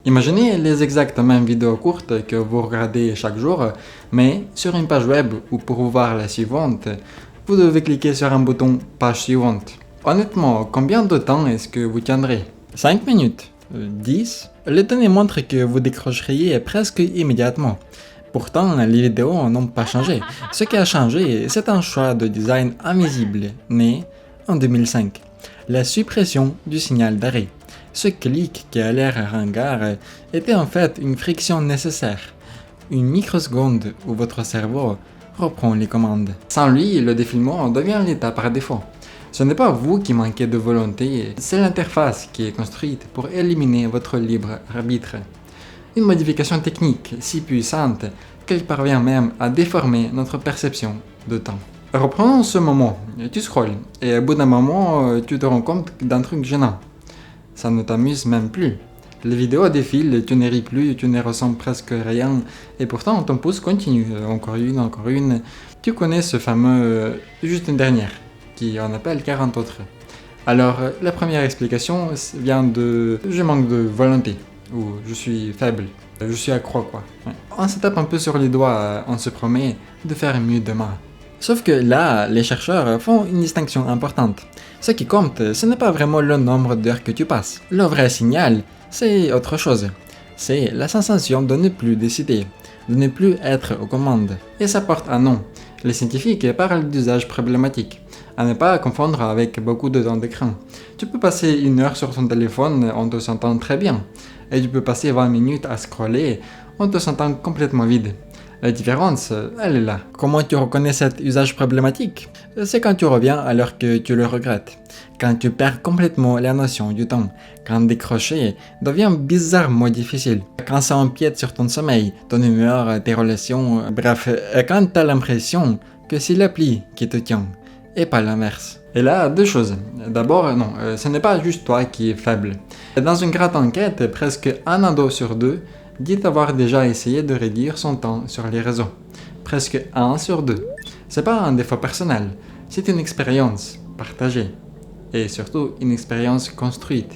Imaginez les exactes mêmes vidéos courtes que vous regardez chaque jour, mais sur une page web ou pour voir la suivante, vous devez cliquer sur un bouton page suivante. Honnêtement, combien de temps est-ce que vous tiendrez? 5 minutes? 10? Les données montrent que vous décrocheriez presque immédiatement. Pourtant, les vidéos n'ont pas changé. Ce qui a changé, c'est un choix de design invisible, né en 2005. La suppression du signal d'arrêt. Ce clic qui a l'air ringard était en fait une friction nécessaire, une microseconde où votre cerveau reprend les commandes. Sans lui, le défilement devient l'état par défaut. Ce n'est pas vous qui manquez de volonté, c'est l'interface qui est construite pour éliminer votre libre arbitre. Une modification technique si puissante qu'elle parvient même à déformer notre perception de temps. Reprenons ce moment, tu scrolles, et au bout d'un moment, tu te rends compte d'un truc gênant. Ça ne t'amuse même plus. Les vidéos défilent, tu ne ris plus, tu ne ressens presque rien, et pourtant ton pouce continue, encore une. Tu connais ce fameux juste une dernière, qui en appelle 40 autres. Alors, la première explication vient de je manque de volonté, ou je suis faible, je suis accro quoi. Ouais. On se tape un peu sur les doigts, on se promet de faire mieux demain. Sauf que là, les chercheurs font une distinction importante. Ce qui compte, ce n'est pas vraiment le nombre d'heures que tu passes. Le vrai signal, c'est autre chose. C'est la sensation de ne plus décider, de ne plus être aux commandes. Et ça porte un nom. Les scientifiques parlent d'usage problématique, à ne pas confondre avec beaucoup de temps d'écran. Tu peux passer 1 heure sur ton téléphone en te sentant très bien, et tu peux passer 20 minutes à scroller en te sentant complètement vide. La différence, elle est là. Comment tu reconnais cet usage problématique? C'est quand tu reviens alors que tu le regrettes. Quand tu perds complètement la notion du temps. Quand décrocher devient bizarrement difficile. Quand ça empiète sur ton sommeil, ton humeur, tes relations, bref, quand tu as l'impression que c'est l'appli qui te tient, et pas l'inverse. Et là, deux choses. D'abord, non, ce n'est pas juste toi qui es faible. Dans une grande enquête, presque un ado sur deux dit avoir déjà essayé de réduire son temps sur les réseaux. Presque 1 sur 2. C'est pas un défaut personnel, c'est une expérience partagée. Et surtout une expérience construite.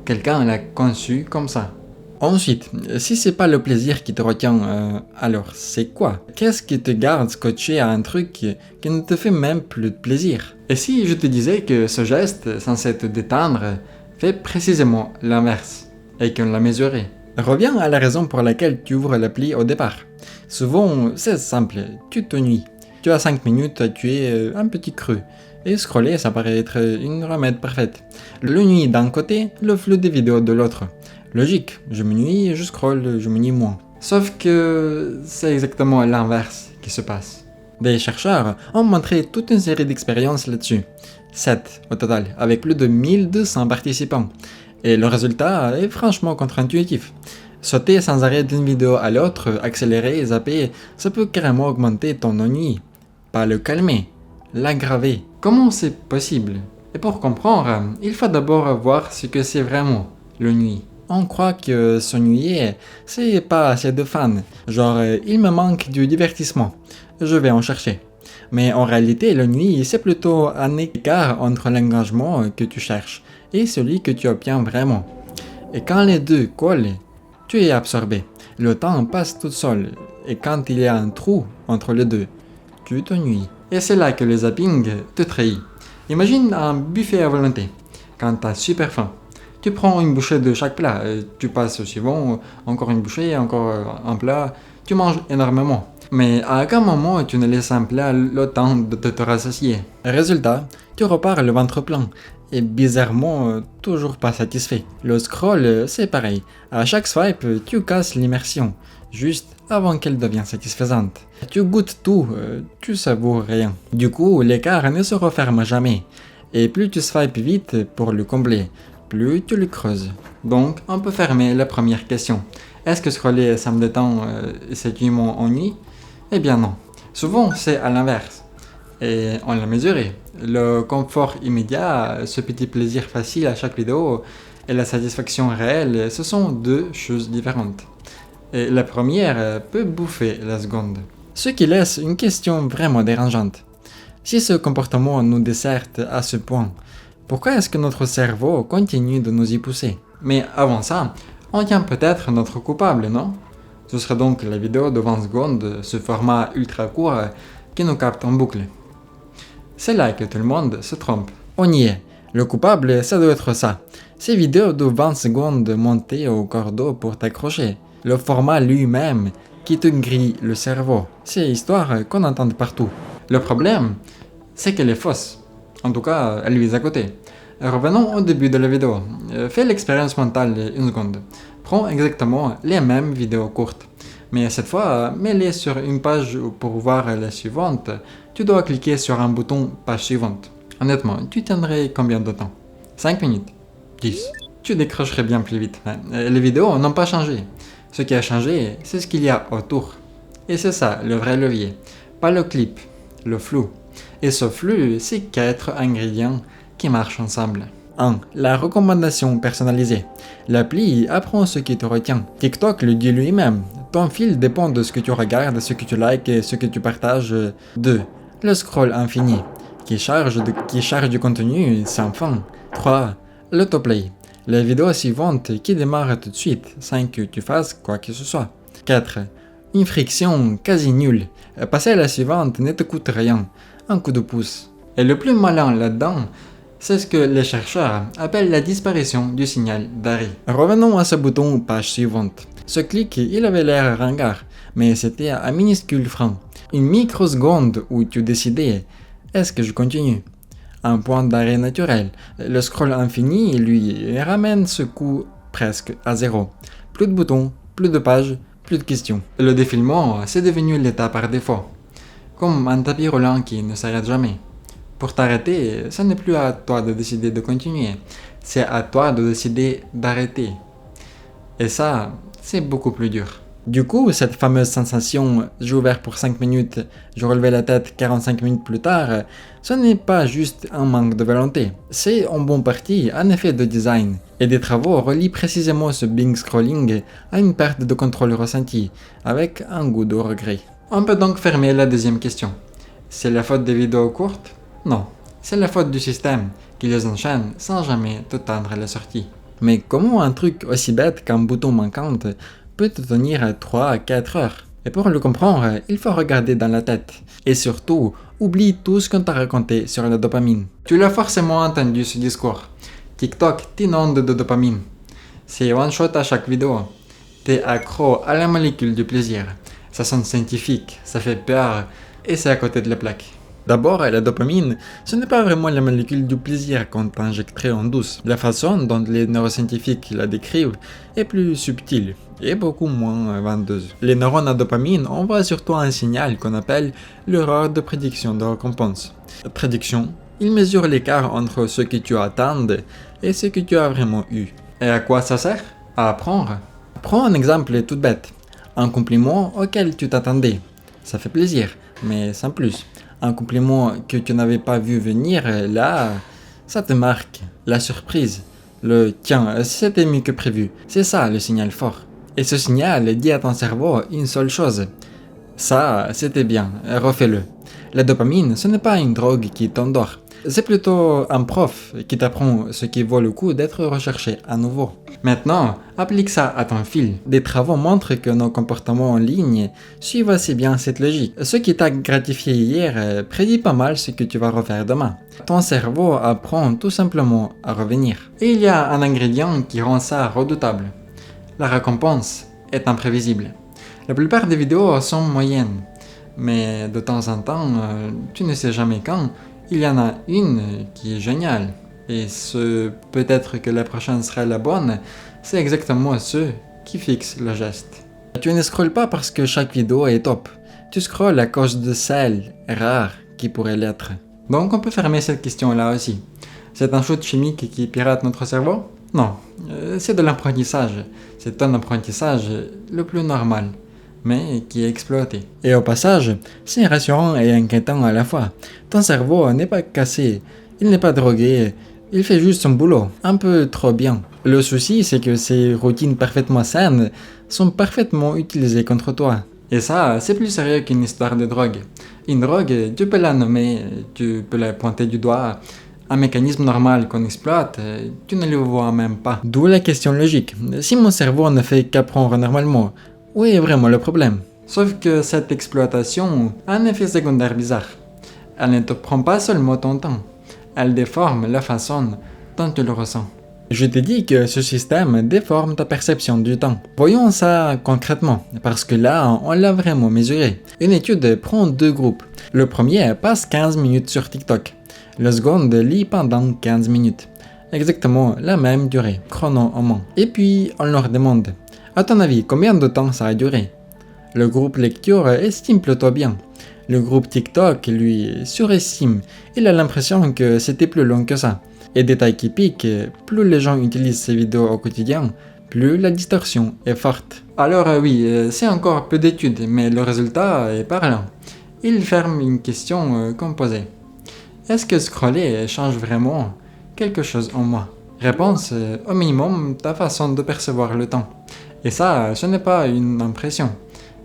Quelqu'un l'a conçue comme ça. Ensuite, si c'est pas le plaisir qui te retient, alors c'est quoi? Qu'est-ce qui te garde scotché à un truc qui ne te fait même plus de plaisir? Et si je te disais que ce geste, censé te détendre, fait précisément l'inverse, et qu'on l'a mesuré? Reviens à la raison pour laquelle tu ouvres l'appli au départ. Souvent, c'est simple, tu t'ennuies. Tu as 5 minutes à tuer un petit creux. Et scroller, ça paraît être une remède parfaite. L'ennui d'un côté, le flux des vidéos de l'autre. Logique, je m'ennuie, je scrolle, je m'ennuie moins. Sauf que c'est exactement l'inverse qui se passe. Des chercheurs ont montré toute une série d'expériences là-dessus. 7 au total, avec plus de 1200 participants. Et le résultat est franchement contre-intuitif. Sauter sans arrêt d'une vidéo à l'autre, accélérer et zapper, ça peut carrément augmenter ton ennui. Pas le calmer, l'aggraver. Comment c'est possible? Et pour comprendre, il faut d'abord voir ce que c'est vraiment, l'ennui. On croit que s'ennuyer, c'est pas assez de fun. Genre, il me manque du divertissement. Je vais en chercher. Mais en réalité, l'ennui, c'est plutôt un écart entre l'engagement que tu cherches et celui que tu obtiens vraiment. Et quand les deux collent, tu es absorbé. Le temps passe tout seul. Et quand il y a un trou entre les deux, tu t'ennuies. Et c'est là que le zapping te trahit. Imagine un buffet à volonté. Quand tu as super faim, tu prends une bouchée de chaque plat. Tu passes au suivant, encore une bouchée, encore un plat. Tu manges énormément. Mais à aucun moment tu ne laisses un plat le temps de te rassasier. Résultat, tu repars le ventre plein. Et bizarrement, toujours pas satisfait. Le scroll, c'est pareil. À chaque swipe, tu casses l'immersion, juste avant qu'elle devienne satisfaisante. Tu goûtes tout, tu savoures rien. Du coup, l'écart ne se referme jamais. Et plus tu swipes vite pour le combler, plus tu le creuses. Donc, on peut fermer la première question. Est-ce que scroller ça me détend et séduit mon ennui? Eh bien non. Souvent, c'est à l'inverse. Et on l'a mesuré. Le confort immédiat, ce petit plaisir facile à chaque vidéo et la satisfaction réelle, ce sont deux choses différentes. Et la première peut bouffer la seconde. Ce qui laisse une question vraiment dérangeante. Si ce comportement nous desserte à ce point, pourquoi est-ce que notre cerveau continue de nous y pousser? Mais avant ça, On tient peut-être notre coupable, non? Ce serait donc la vidéo de 20 secondes, ce format ultra court qui nous capte en boucle. C'est là que tout le monde se trompe. On y est. Le coupable, ça doit être ça. Ces vidéos de 20 secondes montées au cordeau pour t'accrocher. Le format lui-même qui te grille le cerveau. C'est l'histoire qu'on entend partout. Le problème, c'est qu'elle est fausse. En tout cas, elle vise à côté. Revenons au début de la vidéo. Fais l'expérience mentale une seconde. Prends exactement les mêmes vidéos courtes. Mais cette fois, mets-les sur une page pour voir la suivante. Tu dois cliquer sur un bouton page suivante. Honnêtement, tu tiendrais combien de temps? 5 minutes? 10? Tu décrocherais bien plus vite. Les vidéos n'ont pas changé. Ce qui a changé, c'est ce qu'il y a autour. Et c'est ça, le vrai levier. Pas le clip, le flou. Et ce flux, c'est 4 ingrédients qui marchent ensemble. 1. La recommandation personnalisée. L'appli apprend ce qui te retient. TikTok le dit lui-même. Ton fil dépend de ce que tu regardes, ce que tu likes et ce que tu partages. 2. Le scroll infini, qui charge du contenu sans fin. 3. L'autoplay. Les vidéos suivantes qui démarrent tout de suite, sans que tu fasses quoi que ce soit. 4. Une friction quasi nulle. Passer à la suivante ne te coûte rien. Un coup de pouce. Et le plus malin là-dedans, c'est ce que les chercheurs appellent la disparition du signal d'arrêt. Revenons à ce bouton page suivante. Ce clic, il avait l'air ringard, mais c'était un minuscule frein. Une microseconde où tu décidais, est-ce que je continue? Un point d'arrêt naturel. Le scroll infini, lui, ramène ce coup presque à zéro. Plus de boutons, plus de pages, plus de questions. Le défilement, c'est devenu l'état par défaut. Comme un tapis roulant qui ne s'arrête jamais. Pour t'arrêter, ce n'est plus à toi de décider de continuer, c'est à toi de décider d'arrêter. Et ça, c'est beaucoup plus dur. Du coup, cette fameuse sensation « j'ai ouvert pour 5 minutes, je relevais la tête 45 minutes plus tard », ce n'est pas juste un manque de volonté, c'est en bonne partie un effet de design. Et des travaux relient précisément ce Bing scrolling à une perte de contrôle ressentie, avec un goût de regret. On peut donc fermer la deuxième question. C'est la faute des vidéos courtes? Non, c'est la faute du système qui les enchaîne sans jamais te tendre la sortie. Mais comment un truc aussi bête qu'un bouton manquant peut te tenir 3 à 4 heures? Et pour le comprendre, il faut regarder dans la tête. Et surtout, oublie tout ce qu'on t'a raconté sur la dopamine. Tu l'as forcément entendu ce discours. TikTok t'inonde de dopamine. C'est one shot à chaque vidéo. T'es accro à la molécule du plaisir. Ça sonne scientifique, ça fait peur, et c'est à côté de la plaque. D'abord, la dopamine, ce n'est pas vraiment la molécule du plaisir qu'on t'injecterait en douce. La façon dont les neuroscientifiques la décrivent est plus subtile et beaucoup moins vendeuse. Les neurones à dopamine envoient surtout un signal qu'on appelle l'erreur de prédiction de récompense. La prédiction, il mesure l'écart entre ce que tu attends et ce que tu as vraiment eu. Et à quoi ça sert? À apprendre. Prends un exemple tout bête. Un compliment auquel tu t'attendais. Ça fait plaisir, mais sans plus. Un compliment que tu n'avais pas vu venir, là, ça te marque. La surprise. Le « tiens, c'était mieux que prévu ». C'est ça le signal fort. Et ce signal dit à ton cerveau une seule chose. Ça, c'était bien, refais-le. La dopamine, ce n'est pas une drogue qui t'endort. C'est plutôt un prof qui t'apprend ce qui vaut le coup d'être recherché à nouveau. Maintenant, applique ça à ton fil. Des travaux montrent que nos comportements en ligne suivent assez bien cette logique. Ce qui t'a gratifié hier prédit pas mal ce que tu vas refaire demain. Ton cerveau apprend tout simplement à revenir. Et il y a un ingrédient qui rend ça redoutable. La récompense est imprévisible. La plupart des vidéos sont moyennes, mais de temps en temps, tu ne sais jamais quand, il y en a une qui est géniale. Et ce peut-être que la prochaine sera la bonne, c'est exactement ce qui fixe le geste. Tu ne scrolles pas parce que chaque vidéo est top. Tu scrolles à cause de celle rare qui pourrait l'être. Donc on peut fermer cette question-là aussi. C'est un shoot chimique qui pirate notre cerveau? Non, c'est de l'apprentissage. C'est un apprentissage le plus normal, mais qui est exploité. Et au passage, c'est rassurant et inquiétant à la fois. Ton cerveau n'est pas cassé, il n'est pas drogué, il fait juste son boulot, un peu trop bien. Le souci, c'est que ces routines parfaitement saines sont parfaitement utilisées contre toi. Et ça, c'est plus sérieux qu'une histoire de drogue. Une drogue, tu peux la nommer, tu peux la pointer du doigt, Un mécanisme normal qu'on exploite, tu ne le vois même pas. D'où la question logique. Si mon cerveau ne fait qu'apprendre normalement, où est vraiment le problème? Sauf que cette exploitation a un effet secondaire bizarre. Elle ne te prend pas seulement ton temps, elle déforme la façon dont tu le ressens. Je te dis que ce système déforme ta perception du temps. Voyons ça concrètement, parce que là, on l'a vraiment mesuré. Une étude prend deux groupes. Le premier passe 15 minutes sur TikTok. Le second lit pendant 15 minutes. Exactement la même durée, chrono en main. Et puis, on leur demande, à ton avis, combien de temps ça a duré? Le groupe lecture estime plutôt bien. Le groupe TikTok, lui, surestime. Il a l'impression que c'était plus long que ça. Et détail qui pique, plus les gens utilisent ces vidéos au quotidien, plus la distorsion est forte. Alors oui, c'est encore peu d'études, mais le résultat est parlant. Il ferme une question qu'on posait. Est-ce que scroller change vraiment quelque chose en moi? Réponse, au minimum, ta façon de percevoir le temps. Et ça, ce n'est pas une impression,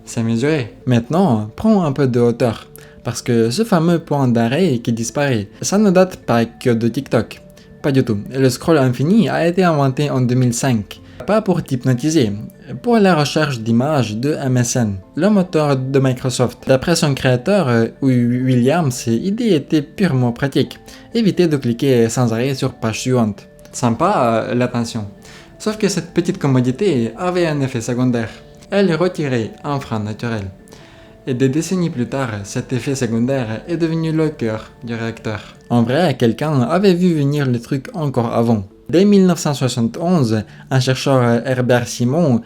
c'est mesuré. Maintenant, prends un peu de hauteur, parce que ce fameux point d'arrêt qui disparaît, ça ne date pas que de TikTok. Pas du tout. Le scroll infini a été inventé en 2005. Pas pour t'hypnotiser, pour la recherche d'images de MSN, le moteur de Microsoft. D'après son créateur, Williams, l'idée était purement pratique. Éviter de cliquer sans arrêt sur page suivante. Sympa l'attention. Sauf que cette petite commodité avait un effet secondaire. Elle retirait un frein naturel. Et des décennies plus tard, cet effet secondaire est devenu le cœur du réacteur. En vrai, quelqu'un avait vu venir le truc encore avant. Dès 1971, un chercheur Herbert Simon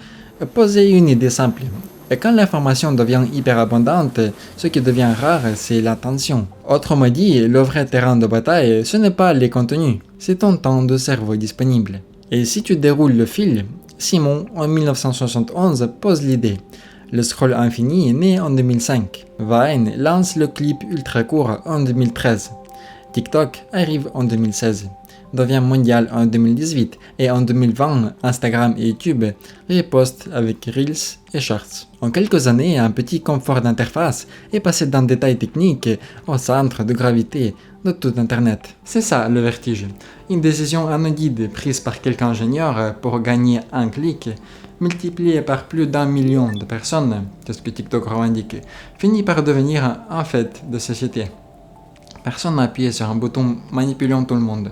posait une idée simple. Et quand l'information devient hyper abondante, ce qui devient rare, c'est l'attention. Autrement dit, le vrai terrain de bataille, ce n'est pas les contenus, c'est ton temps de cerveau disponible. Et si tu déroules le fil, Simon, en 1971, pose l'idée. Le scroll infini est né en 2005. Vine lance le clip ultra court en 2013. TikTok arrive en 2016, devient mondial en 2018 et en 2020, Instagram et YouTube ripostent avec Reels et Shorts. En quelques années, un petit confort d'interface est passé d'un détail technique au centre de gravité de tout Internet. C'est ça le vertige. Une décision anodine prise par quelques ingénieurs pour gagner un clic, multiplié par plus d'1 million de personnes, c'est ce que TikTok revendique, finit par devenir un fait de société. Personne n'a appuyé sur un bouton manipulant tout le monde.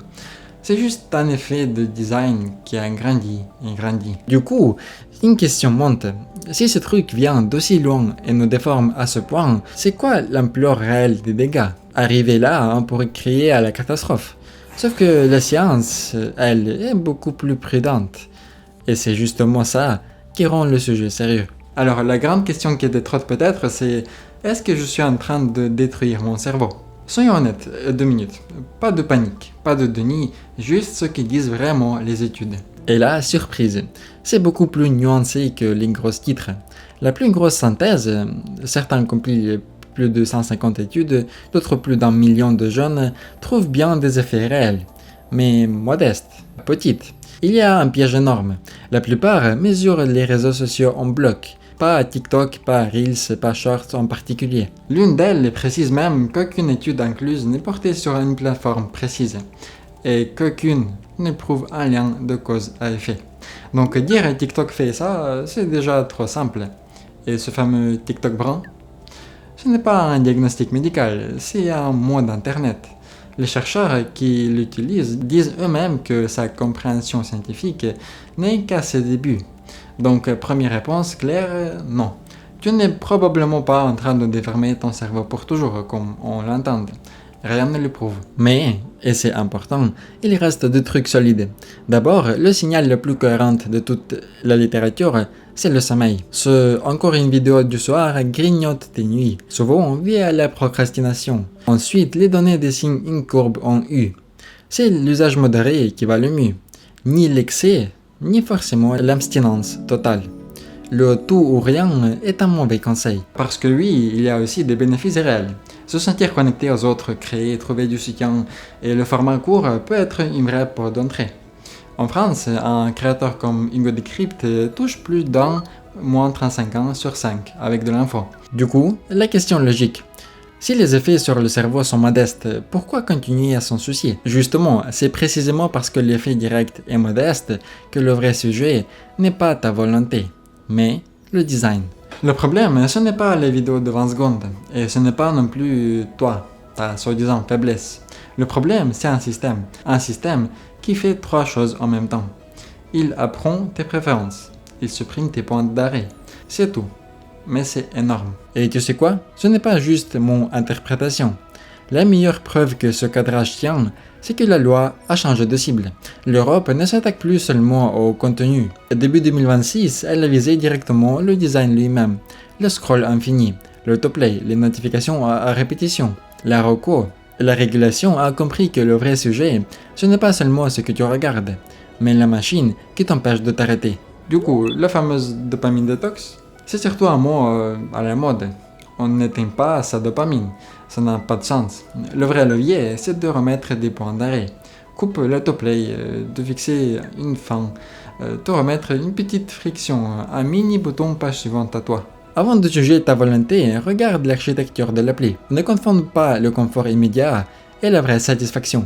C'est juste un effet de design qui a grandi et grandi. Du coup, une question monte. Si ce truc vient d'aussi loin et nous déforme à ce point, c'est quoi l'ampleur réelle des dégâts? Arriver là, on pourrait crier à la catastrophe. Sauf que la science, elle, est beaucoup plus prudente. Et c'est justement ça qui rend le sujet sérieux. Alors la grande question qui détrotte peut-être, c'est est-ce que je suis en train de détruire mon cerveau? Soyons honnêtes, 2 minutes. Pas de panique, pas de déni, juste ce que disent vraiment les études. Et là, surprise, c'est beaucoup plus nuancé que les grosses titres. La plus grosse synthèse, certains compilent plus de 150 études, d'autres plus d'1 million de jeunes, trouvent bien des effets réels, mais modestes, petites. Il y a un piège énorme. La plupart mesurent les réseaux sociaux en bloc. Pas TikTok, pas Reels, pas Shorts en particulier. L'une d'elles précise même qu'aucune étude incluse n'est portée sur une plateforme précise et qu'aucune ne prouve un lien de cause à effet. Donc dire TikTok fait ça, c'est déjà trop simple. Et ce fameux TikTok brun, ce n'est pas un diagnostic médical, c'est un mot d'internet. Les chercheurs qui l'utilisent disent eux-mêmes que sa compréhension scientifique n'est qu'à ses débuts. Donc, première réponse claire, non. Tu n'es probablement pas en train de déformer ton cerveau pour toujours, comme on l'entend. Rien ne le prouve. Mais, et c'est important, il reste deux trucs solides. D'abord, le signal le plus cohérent de toute la littérature, c'est le sommeil. Encore une vidéo du soir grignote tes nuits, souvent via la procrastination. Ensuite, les données dessinent une courbe en U. C'est l'usage modéré qui va le mieux. Ni l'excès, ni forcément l'abstinence totale. Le tout ou rien est un mauvais conseil. Parce que oui, il y a aussi des bénéfices réels. Se sentir connecté aux autres, créer, trouver du soutien, et le format court peut être une vraie porte d'entrée. En France, un créateur comme Ingo Decrypt touche plus d'un moins 35 ans sur 5 avec de l'info. Du coup, la question logique. Si les effets sur le cerveau sont modestes, pourquoi continuer à s'en soucier? Justement, c'est précisément parce que l'effet direct est modeste que le vrai sujet n'est pas ta volonté, mais le design. Le problème, ce n'est pas les vidéos de 20 secondes, et ce n'est pas non plus toi, ta soi-disant faiblesse. Le problème, c'est un système qui fait trois choses en même temps. Il apprend tes préférences, il supprime tes points d'arrêt, c'est tout. Mais c'est énorme. Et tu sais quoi? Ce n'est pas juste mon interprétation. La meilleure preuve que ce cadrage tient, c'est que la loi a changé de cible. L'Europe ne s'attaque plus seulement au contenu. Début 2026, elle a visé directement le design lui-même, le scroll infini, l'autoplay, les notifications à répétition, la reco. La régulation a compris que le vrai sujet, ce n'est pas seulement ce que tu regardes, mais la machine qui t'empêche de t'arrêter. Du coup, la fameuse dopamine détox, c'est surtout un mot à la mode. On n'éteint pas sa dopamine, ça n'a pas de sens. Le vrai levier, c'est de remettre des points d'arrêt. Coupe l'autoplay, de fixer une fin, de remettre une petite friction, un mini bouton page suivante à toi. Avant de juger ta volonté, regarde l'architecture de l'appli. Ne confonde pas le confort immédiat et la vraie satisfaction,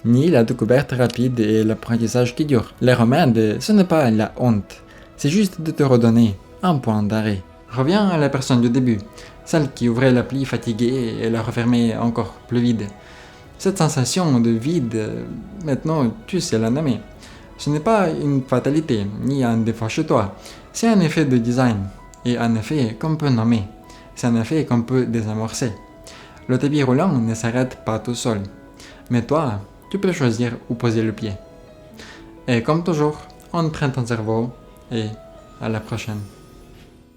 ni la découverte rapide et l'apprentissage qui dure. Les remèdes, ce n'est pas la honte, c'est juste de te redonner un point d'arrêt. Reviens à la personne du début, celle qui ouvrait l'appli fatiguée et la refermait encore plus vide. Cette sensation de vide, maintenant tu sais la nommer. Ce n'est pas une fatalité, ni un défaut chez toi, c'est un effet de design, et un effet qu'on peut nommer. C'est un effet qu'on peut désamorcer. Le tapis roulant ne s'arrête pas tout seul, mais toi, tu peux choisir où poser le pied. Et comme toujours, entraîne ton cerveau, et à la prochaine.